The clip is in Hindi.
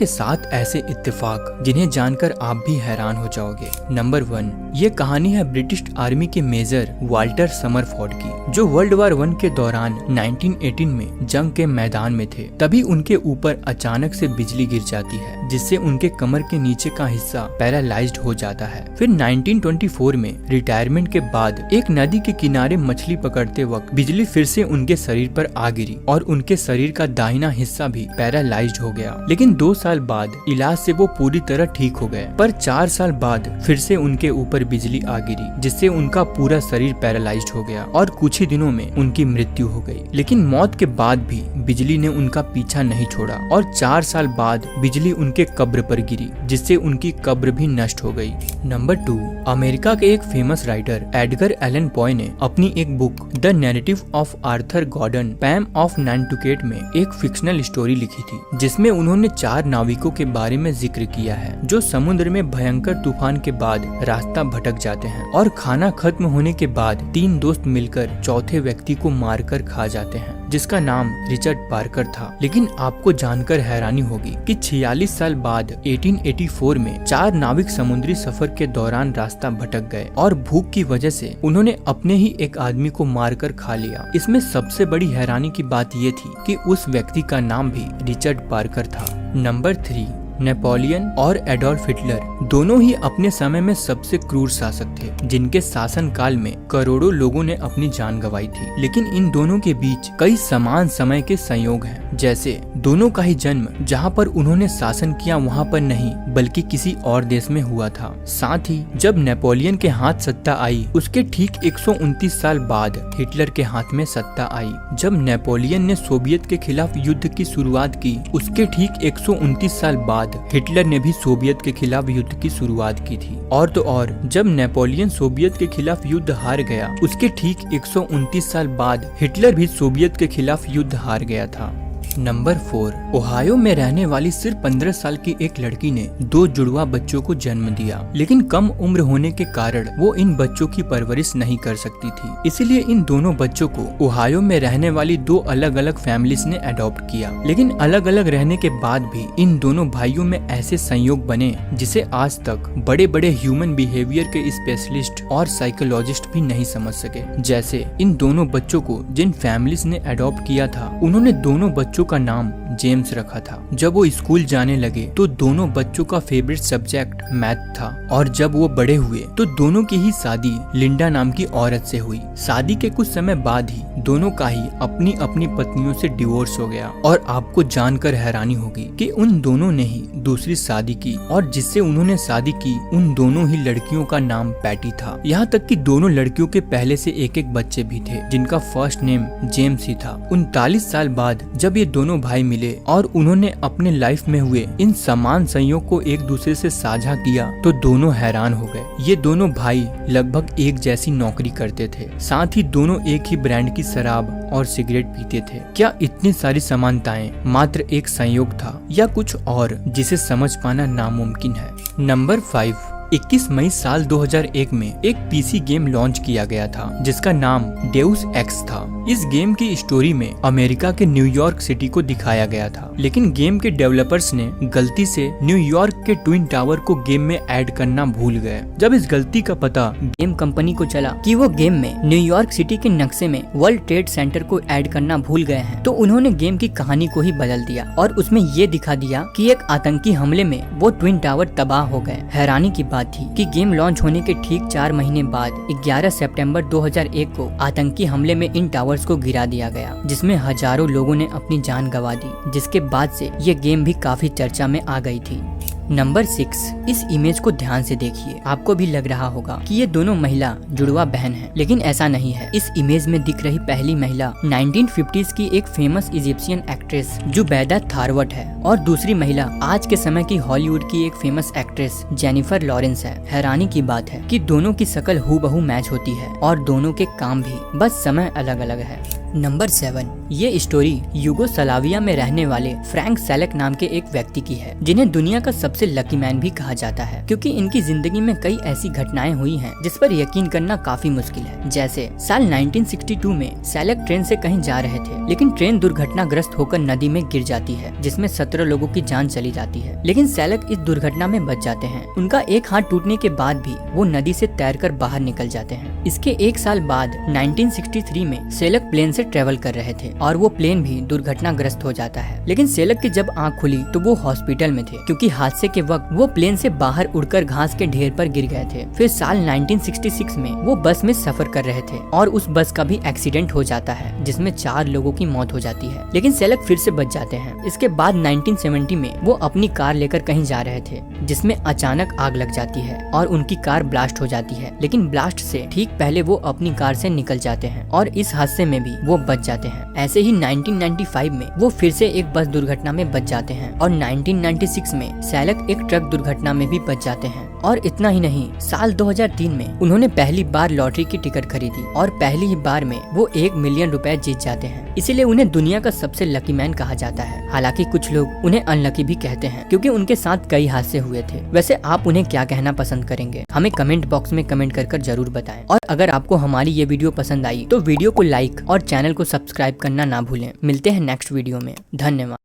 के 7 ऐसे इत्तेफाक जिन्हें जानकर आप भी हैरान हो जाओगे। नंबर 1, ये कहानी है ब्रिटिश आर्मी के मेजर वाल्टर समरफोर्ड की, जो वर्ल्ड वार 1 के दौरान 1918 में जंग के मैदान में थे। तभी उनके ऊपर अचानक से बिजली गिर जाती है, जिससे उनके कमर के नीचे का हिस्सा पैरालाइज्ड हो जाता है। फिर 1924 में रिटायरमेंट के बाद एक नदी के किनारे मछली पकड़ते वक्त बिजली फिर से उनके शरीर पर आ गिरी और उनके शरीर का दाहिना हिस्सा भी पैरालाइज्ड हो गया। लेकिन 2 साल बाद इलाज से वो पूरी तरह ठीक हो गए, पर 4 साल बाद फिर से उनके ऊपर बिजली आ गिरी, जिससे उनका पूरा शरीर पैरालाइज्ड हो गया और कुछ ही दिनों में उनकी मृत्यु हो गई। लेकिन मौत के बाद भी बिजली ने उनका पीछा नहीं छोड़ा और 4 साल बाद बिजली उनके कब्र पर गिरी, जिससे उनकी कब्र भी नष्ट हो गई। नंबर 2, अमेरिका के एक famous writer Edgar Allan Poe ने अपनी एक book the narrative of Arthur Gordon Pym of Nantucket में एक फिक्शनल स्टोरी लिखी थी, जिसमें उन्होंने 4 नाविकों के बारे में जिक्र किया है, जो समुद्र में भयंकर तूफान के बाद रास्ता भटक जाते हैं और खाना खत्म होने के बाद 3 दोस्त मिलकर चौथे व्यक्ति को मारकर खा जाते हैं, जिसका नाम रिचर्ड पार्कर था। लेकिन आपको जानकर हैरानी होगी कि 46 साल बाद 1884 में 4 नाविक समुद्री सफर के दौरान रास्ता भटक गए और भूख की वजह से उन्होंने अपने ही एक आदमी को मारकर खा लिया। इसमें सबसे बड़ी हैरानी की बात ये थी कि उस व्यक्ति का नाम भी रिचर्ड पार्कर था। नंबर 3, नेपोलियन और एडोल्फ हिटलर दोनों ही अपने समय में सबसे क्रूर शासक थे, जिनके शासन काल में करोड़ों लोगों ने अपनी जान गंवाई थी। लेकिन इन दोनों के बीच कई समान समय के संयोग हैं, जैसे दोनों का ही जन्म जहां पर उन्होंने शासन किया वहां पर नहीं बल्कि किसी और देश में हुआ था। साथ ही जब नेपोलियन के हाथ सत्ता आई, उसके ठीक 129 साल बाद हिटलर के हाथ में सत्ता आई। जब नेपोलियन ने सोवियत के खिलाफ युद्ध की शुरुआत की, उसके ठीक 129 साल बाद हिटलर ने भी सोवियत के खिलाफ युद्ध की शुरुआत की थी। और तो और जब नेपोलियन सोवियत के खिलाफ युद्ध हार गया, उसके ठीक 129 साल बाद हिटलर भी सोवियत के खिलाफ युद्ध हार गया था। नंबर 4, ओहायो में रहने वाली सिर्फ 15 साल की एक लड़की ने 2 जुड़वा बच्चों को जन्म दिया, लेकिन कम उम्र होने के कारण वो इन बच्चों की परवरिश नहीं कर सकती थी। इसीलिए इन दोनों बच्चों को ओहायो में रहने वाली 2 अलग अलग फैमिलीज ने अडॉप्ट किया। लेकिन अलग अलग रहने के बाद भी इन दोनों भाइयों में ऐसे संयोग बने जिसे आज तक बड़े बड़े ह्यूमन बिहेवियर के स्पेशलिस्ट और साइकोलॉजिस्ट भी नहीं समझ सके। जैसे इन दोनों बच्चों को जिन फैमिलीज ने अडॉप्ट किया था, उन्होंने दोनों बच्चों का नाम जेम्स रखा था। जब वो स्कूल जाने लगे तो दोनों बच्चों का फेवरेट सब्जेक्ट मैथ था, और जब वो बड़े हुए तो दोनों की ही शादी लिंडा नाम की औरत से हुई। शादी के कुछ समय बाद ही दोनों का ही अपनी अपनी पत्नियों से डिवोर्स हो गया। और आपको जानकर हैरानी होगी कि उन दोनों ने ही दूसरी शादी की, और जिससे उन्होंने शादी की उन दोनों ही लड़कियों का नाम पैटी था। यहाँ तक कि दोनों लड़कियों के पहले से एक एक बच्चे भी थे, जिनका फर्स्ट नेम जेम्स ही था। 39 साल बाद जब ये दोनों भाई मिले और उन्होंने अपने लाइफ में हुए इन समान संयोग को एक दूसरे से साझा किया, तो दोनों हैरान हो गए। ये दोनों भाई लगभग एक जैसी नौकरी करते थे, साथ ही दोनों एक ही ब्रांड की शराब और सिगरेट पीते थे। क्या इतनी सारी समानताएं मात्र एक संयोग था, या कुछ और जिसे समझ पाना नामुमकिन है? नंबर 5, 21 मई साल 2001 में एक पीसी गेम लॉन्च किया गया था, जिसका नाम डेउस एक्स था। इस गेम की स्टोरी में अमेरिका के न्यूयॉर्क सिटी को दिखाया गया था, लेकिन गेम के डेवलपर्स ने गलती से न्यूयॉर्क के ट्विन टावर को गेम में ऐड करना भूल गए। जब इस गलती का पता गेम कंपनी को चला कि वो गेम में न्यूयॉर्क सिटी के नक्शे में वर्ल्ड ट्रेड सेंटर को ऐड करना भूल गए हैं, तो उन्होंने गेम की कहानी को ही बदल दिया और उसमें ये दिखा दिया कि एक आतंकी हमले में वो ट्विन टावर तबाह हो गए। हैरानी की थी कि गेम लॉन्च होने के ठीक 4 महीने बाद 11 सितंबर 2001 को आतंकी हमले में इन टावर्स को गिरा दिया गया, जिसमें हजारों लोगों ने अपनी जान गंवा दी, जिसके बाद से ये गेम भी काफी चर्चा में आ गई थी। नंबर 6, इस इमेज को ध्यान से देखिए। आपको भी लग रहा होगा कि ये दोनों महिला जुड़वा बहन हैं, लेकिन ऐसा नहीं है। इस इमेज में दिख रही पहली महिला 1950s की एक फेमस इजिप्शियन एक्ट्रेस जुबैदा थारवट है, और दूसरी महिला आज के समय की हॉलीवुड की एक फेमस एक्ट्रेस जेनिफर लॉरेंस है। हैरानी की बात है कि दोनों की शक्ल हूबहू मैच होती है और दोनों के काम भी, बस समय अलग अलग है। नंबर 7, ये स्टोरी यूगोस्लाविया में रहने वाले फ्रैंक सैलेक नाम के एक व्यक्ति की है, जिन्हें दुनिया का सबसे लकी मैन भी कहा जाता है, क्योंकि इनकी जिंदगी में कई ऐसी घटनाएं हुई हैं जिस पर यकीन करना काफी मुश्किल है। जैसे साल 1962 में सैलेक ट्रेन से कहीं जा रहे थे, लेकिन ट्रेन दुर्घटनाग्रस्त होकर नदी में गिर जाती है, जिसमें 17 लोगों की जान चली जाती है। लेकिन सैलेक इस दुर्घटना में बच जाते हैं। उनका एक हाथ टूटने के बाद भी वो नदी से तैरकर बाहर निकल जाते हैं। इसके एक साल बाद 1963 में सैलेक प्लेन से ट्रेवल कर रहे थे और वो प्लेन भी दुर्घटनाग्रस्त हो जाता है। लेकिन सैलेक की जब आंख खुली तो वो हॉस्पिटल में थे, क्योंकि हादसे के वक्त वो प्लेन से बाहर उड़कर घास के ढेर पर गिर गए थे। फिर साल 1966 में वो बस में सफर कर रहे थे और उस बस का भी एक्सीडेंट हो जाता है, जिसमें 4 लोगों की मौत हो जाती है। लेकिन सैलेक फिर से बच जाते हैं। इसके बाद 1970 में वो अपनी कार लेकर कहीं जा रहे थे, जिसमें अचानक आग लग जाती है और उनकी कार ब्लास्ट हो जाती है। लेकिन ब्लास्ट से ठीक पहले वो अपनी कार से निकल जाते हैं और इस हादसे में भी वो बच जाते हैं। ऐसे ही 1995 में वो फिर से एक बस दुर्घटना में बच जाते हैं और 1996 में सैलेक एक ट्रक दुर्घटना में भी बच जाते हैं। और इतना ही नहीं, साल 2003 में उन्होंने पहली बार लॉटरी की टिकट खरीदी और पहली ही बार में वो 1 मिलियन रुपए जीत जाते हैं। इसीलिए उन्हें दुनिया का सबसे लकी मैन कहा जाता है। हालांकि कुछ लोग उन्हें अनलकी भी कहते हैं, क्योंकि उनके साथ कई हादसे हुए थे। वैसे आप उन्हें क्या कहना पसंद करेंगे, हमें कमेंट बॉक्स में कमेंट कर जरूर बताएं। और अगर आपको हमारी ये वीडियो पसंद आई तो वीडियो को लाइक और चैनल को सब्सक्राइब करना ना भूलें। मिलते हैं नेक्स्ट वीडियो में। धन्यवाद।